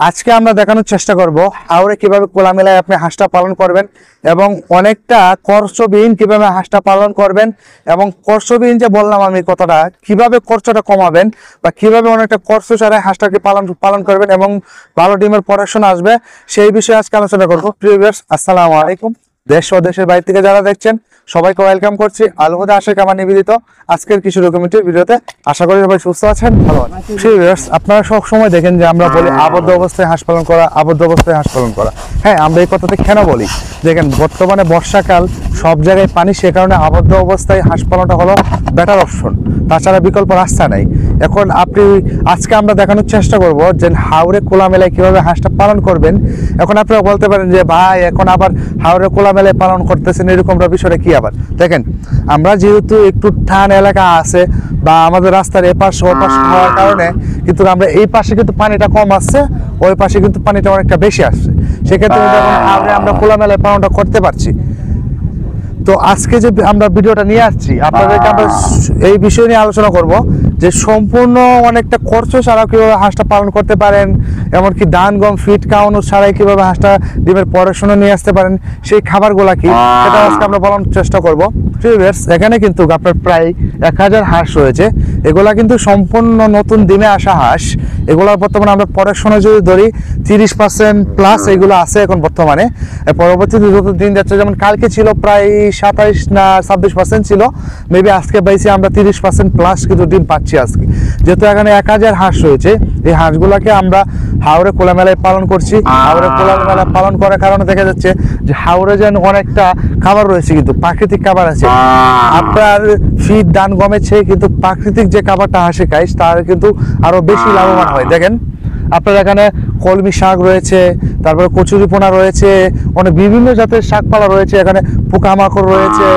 আজকে আমরা দেখানোর চেষ্টা করব হাওরে কিভাবে খোলামেলায় আপনি হাঁসটা পালন করবেন এবং অনেকটা খরচবিহীন কিভাবে হাঁসটা পালন করবেন এবং খরচবিহীন যে বললাম আমি কথাটা কিভাবে খরচটা কমাবেন বা কিভাবে অনেকটা খরচ ছাড়াই হাঁসটাকে পালন করবেন এবং ভালো ডিমের প্রোডাকশন আসবে সেই বিষয়ে আজকে আলোচনা করব। প্রিয় ভিউয়ার্স, আসসালামু আলাইকুম। দেশ ও দেশের বাইরে থেকে যারা দেখছেন সবাইকে ওয়েলকাম করছি আল হুদা আশিক আমার নিবেদিত আজকের কিছু ডকুমেন্টারি ভিডিওতে। আশা করি সবাই সুস্থ আছেন, ভালো আছেন। প্রিয় ভিউয়ার্স, আপনারা সব সময় দেখেন যে আমরা বলি আবদ্ধ অবস্থায় হাঁস পালন করা, আবদ্ধ অবস্থায় হাঁস পালন করা। হ্যাঁ, আমরা এই কথাটা কেন বলি? দেখেন, বর্তমানে বর্ষাকাল, সব জায়গায় পানি, সে কারণে আবদ্ধ অবস্থায় হাঁস পালনটা হলো বেটার অপশন, তাছাড়া বিকল্প রাস্তা নাই। এখন আজকে আমরা দেখানোর চেষ্টা করব যে হাওরে খোলামেলায় কিভাবে হাঁসটা পালন করবেন। এখন আপনারা বলতে পারেন যে ভাই এখন আবার হাওরে খোলামেলায় পালন করতেছেন, এরকম বিষয়টা কি? আবার দেখেন, আমরা যেহেতু একটু টান এলাকা আছে বা আমাদের রাস্তার এপাশ ওপাশ হওয়ার কারণে কিন্তু আমরা এই পাশে কিন্তু পানিটা কম আসছে, ওই পাশে কিন্তু পানিটা অনেকটা বেশি আসছে। সেক্ষেত্রে এখন হাওরে আমরা খোলামেলায় পালনটা করতে পারছি। তো আজকে যে আমরা ভিডিওটা নিয়ে আসছি আপনাদেরকে, আমরা এই বিষয় নিয়ে আলোচনা করব যে সম্পূর্ণ অনেকটা খরচ ছাড়াও কিভাবে হাঁসটা পালন করতে পারেন, এমনকি ধান গম ফিট খাওয়ানো ছাড়াই কিভাবে হাঁসটা ডিমের পড়াশোনা নিয়ে আসতে পারেন, সেই খাবারগুলা কি, সেটা আজকে আমরা বলার চেষ্টা করব। এখানে কিন্তু আপনার প্রায় 1000 হাঁস রয়েছে। এগুলা কিন্তু সম্পূর্ণ নতুন ডিমে আসা হাঁস। এগুলোর বর্তমানে আমরা পড়াশোনা যদি ধরি 30% প্লাস এগুলো আছে এখন বর্তমানে। পরবর্তীতে যত দিন যাচ্ছে, যেমন কালকে ছিল প্রায় 27 না 26% ছিল, মেবি আজকে পাইছি আমরা 30% প্লাস কিন্তু ডিম পাচ্ছি আজকে। যেহেতু এখানে 1000 হাঁস রয়েছে, এই হাঁসগুলাকে আমরা হাওরে খোলামেলায় পালন করছি। হাওরে খোলামেলায় পালন করার কারণে দেখা যাচ্ছে যে হাওরে যেন অনেকটা খাবার রয়েছে, কিন্তু প্রাকৃতিক খাবার আছে। আপনার ফিড ধান গমের চেয়ে কিন্তু প্রাকৃতিক যে খাবারটা হাঁসে খায় তার কিন্তু আরো বেশি লাভবান হয়। দেখেন, আপনার এখানে কলমি শাক রয়েছে, তারপরে কচুরিপোনা রয়েছে, অনেক বিভিন্ন জাতের শাকপালা রয়েছে, এখানে পোকামাকড় রয়েছে।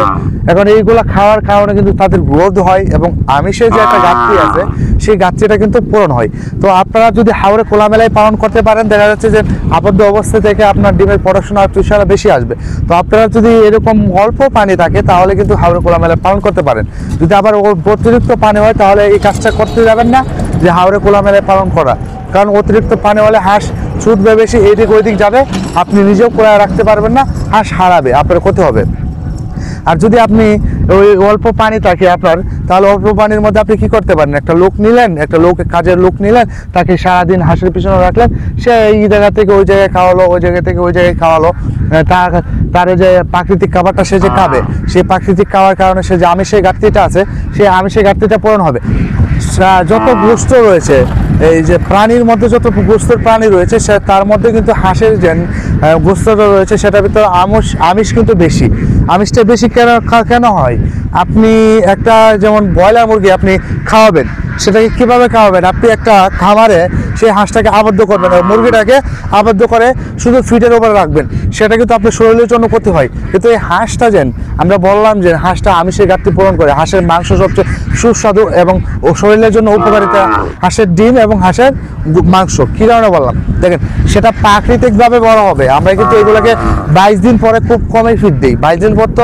এখন এইগুলা খাওয়ার কারণে কিন্তু তাদের গ্রোথ হয় এবং আমিষের যে একটা ঘাটতি আছে সেই ঘাটতিটা কিন্তু পূরণ হয়। তো আপনারা যদি হাওরে খোলামেলায় পালন করতে পারেন, দেখা যাচ্ছে যে আবদ্ধ অবস্থা থেকে আপনার ডিমের প্রোডাকশন আর তুষারা বেশি আসবে। তো আপনারা যদি এরকম অল্প পানি থাকে তাহলে কিন্তু হাওরে খোলামেলায় পালন করতে পারেন। যদি আবার অতিরিক্ত পানি হয় তাহলে এই কাজটা করতে যাবেন না, যে হাওরে খোলামেলায় পালন করা। কারণ অতিরিক্ত পানি হলে হাঁস ছুটবে বেশি, এইদিক ওইদিক যাবে, আপনি নিজেও করে রাখতে পারবেন না, হাঁস হারাবে, আপনার ক্ষতি হবে। আর যদি আপনি ওই অল্প পানি থাকে আপনার, তাহলে অল্প পানির মধ্যে আপনি কি করতে পারেন, একটা লোক নিলেন, একটা কাজের লোক নিলেন, তাকে সারাদিন হাঁসের পিছনে রাখলেন, সে এই জায়গা থেকে ওই জায়গায় খাওয়ালো, ওই জায়গা থেকে ওই জায়গায় খাওয়ালো। তার যে প্রাকৃতিক খাবারটা সে যে খাবে, সেই প্রাকৃতিক খাওয়ার কারণে সে যে আমিষের ঘাটতিটা আছে, সেই আমিষের ঘাটতিটা পূরণ হবে। যত গোস্ত রয়েছে, এই যে প্রাণীর মধ্যে যত গোস্তর প্রাণী রয়েছে, তার মধ্যে কিন্তু হাঁসের যে গোস্তটা রয়েছে সেটার ভিতরে আমিষ কিন্তু বেশি। আমিষটা বেশি কেন হয়? আপনি একটা যেমন ব্রয়লার মুরগি আপনি খাওয়াবেন, সেটাকে কিভাবে খাওয়াবেন? আপনি একটা খামারে সেই হাঁসটাকে আবদ্ধ করবেন, মুরগিটাকে আবদ্ধ করে শুধু ফিটের উপরে রাখবেন, সেটা কিন্তু আপনার শরীরের জন্য ক্ষতি হয়। কিন্তু এই হাঁসটা আমরা বললাম যে হাঁসটা আমিষের ঘাটতি পূরণ করে, হাঁসের মাংস সবচেয়ে সুস্বাদু এবং ও শরীরের জন্য উপকারিতা হাঁসের ডিম এবং হাঁসের মাংস। কী কারণে বললাম? দেখেন, সেটা প্রাকৃতিকভাবে বড় হবে। আমরা কিন্তু এগুলোকে 22 দিন পরে খুব কমই ফিড দিই। 22 দিন পর তো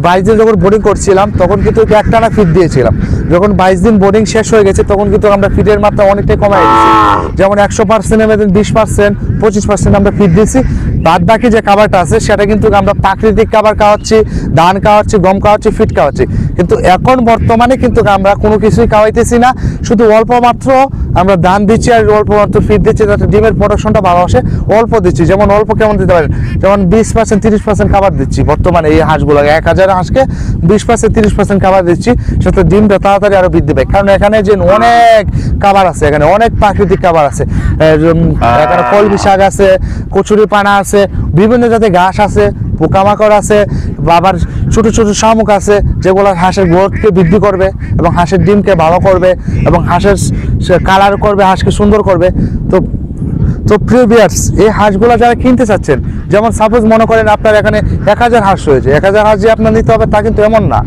22 দিন যখন বোর্ডিং করছিলাম তখন কিন্তু একটানা ফিড দিয়েছিলাম। যখন 22 দিন বোর্ডিং শেষ হয়ে গেছে তখন কিন্তু আমরা ফিডের মাত্রা অনেকটাই কমাই দিয়েছি। যেমন 100% এর মধ্যে 20%, 25% আমরা ফিড দিয়েছি। বাদ বাকি যে খাবারটা আছে সেটা কিন্তু আমরা প্রাকৃতিক খাবার খাওয়াচ্ছি, ধান খাওয়াচ্ছি, গম খাওয়াচ্ছি, ফিড খাওয়াচ্ছি। কিন্তু এখন বর্তমানে কিন্তু আমরা কোনো কিছুই খাওয়াইতেছি না, শুধু অল্প মাত্র আমরা ধান দিচ্ছি আর অল্প মাত্র ফিড দিচ্ছি, যাতে ডিমের প্রোডাকশনটা ভালো আসে। অল্প দিচ্ছি, যেমন অল্প কেমন দিতে পারেন, যেমন 20%, 30% খাবার দিচ্ছি বর্তমানে এই হাঁসগুলোকে। 1000 হাঁসকে 20%, 30% খাবার দিচ্ছি, সাথে ডিমটা তাড়াতাড়ি আরো বৃদ্ধি পায়। কারণ এখানে যে অনেক খাবার আছে, এখানে অনেক প্রাকৃতিক খাবার আছে। এখানে কলমি শাক আছে, কচুরি পানা আছে, বিভিন্ন জাতের ঘাস আছে, পোকামাকড় আছে, আবার ছোট ছোট শামুক আছে, যেগুলো হাঁসের গ্রোথকে বৃদ্ধি করবে এবং হাঁসের ডিমকে ভালো করবে এবং হাঁসের কালার করবে, হাঁসকে সুন্দর করবে। তো প্রিয় ভিউয়ার্স, এই হাঁসগুলো যারা কিনতে চাচ্ছেন, যেমন সাপোজ মনে করেন আপনার এখানে 1000 হাঁস রয়েছে, 1000 হাঁস যে আপনার নিতে হবে তা কিন্তু এমন না।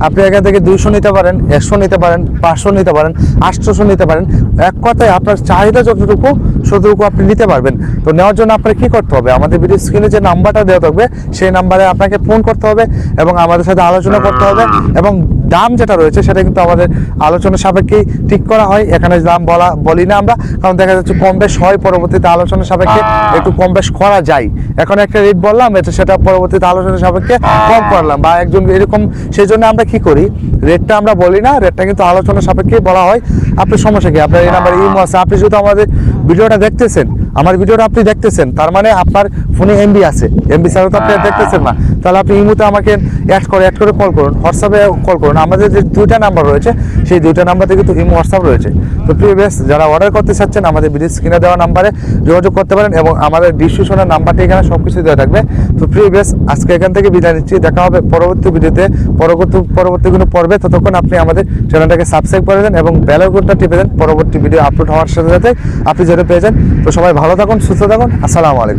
আপনি এখান থেকে 200 নিতে পারেন, 100 নিতে পারেন, 500 নিতে পারেন, 800 নিতে পারেন। এক কথায় আপনার চাহিদা যতটুকু ততটুকু আপনি নিতে পারবেন। তো নেওয়ার জন্য আপনার কি করতে হবে? আমাদের ভিডিও স্ক্রিনে যে নাম্বারটা দেওয়া থাকবে সেই নাম্বারে আপনাকে ফোন করতে হবে এবং আমাদের সাথে আলোচনা করতে হবে এবং দাম যেটা রয়েছে সেটা কিন্তু আমাদের আলোচনা সাপেক্ষে ঠিক করা হয়। এখানে দাম বলি না আমরা, কারণ দেখা যাচ্ছে কম বেশ হয়, পরবর্তীতে আলোচনা সাপেক্ষে একটু কম বেশ করা যায়। এখন একটা রেট বললাম, সেটা পরবর্তীতে আলোচনা সাপেক্ষে কম করলাম বা একজন এরকম, সেই জন্য আমরা কি করি, রেটটা আমরা বলি না, রেটটা কিন্তু আলোচনা সাপেক্ষে বলা হয়। আপনি সমস্যা কি, আপনার এই নাম্বারে ইমো আছে, আপনি যেহেতু আমাদের ভিডিওটা দেখতেছেন, আমার ভিডিওটা আপনি দেখতেছেন, তার মানে আপনার ফোনে এমবি আছে, এমবি ছাড়া তো আপনি দেখতেছেন না, তাহলে আপনি ইমোতে আমাকে অ্যাড করে কল করুন, হোয়াটসঅ্যাপে কল করুন। আমাদের যে 2টা নাম্বার রয়েছে সেই 2টা নাম্বার থেকে কিন্তু ইমো হোয়াটসঅ্যাপ রয়েছে। তো প্রিয় বেশ, যারা অর্ডার করতে চাচ্ছেন আমাদের ভিডিও স্ক্রিনে দেওয়া নাম্বারে যোগাযোগ করতে পারেন এবং আমাদের ডিসক্রিপশনের নাম্বারটি এখানে সব কিছু দেওয়া থাকবে। তো প্রিয় বেশ, আজকে এখান থেকে বিদায় নিচ্ছি, দেখা হবে পরবর্তী ভিডিওতে, পরবর্তী কোনো পর্বে। ততক্ষণ আপনি আমাদের চ্যানেলটাকে সাবস্ক্রাইব করে দেন এবং বেল আইকনটা টিপে দেন, পরবর্তী ভিডিও আপলোড হওয়ার সাথে সাথে আপনি যেটা পেয়ে যান। তো সবাই ভালো থাকুন, সুস্থ থাকুন, আসসালামু আলাইকুম।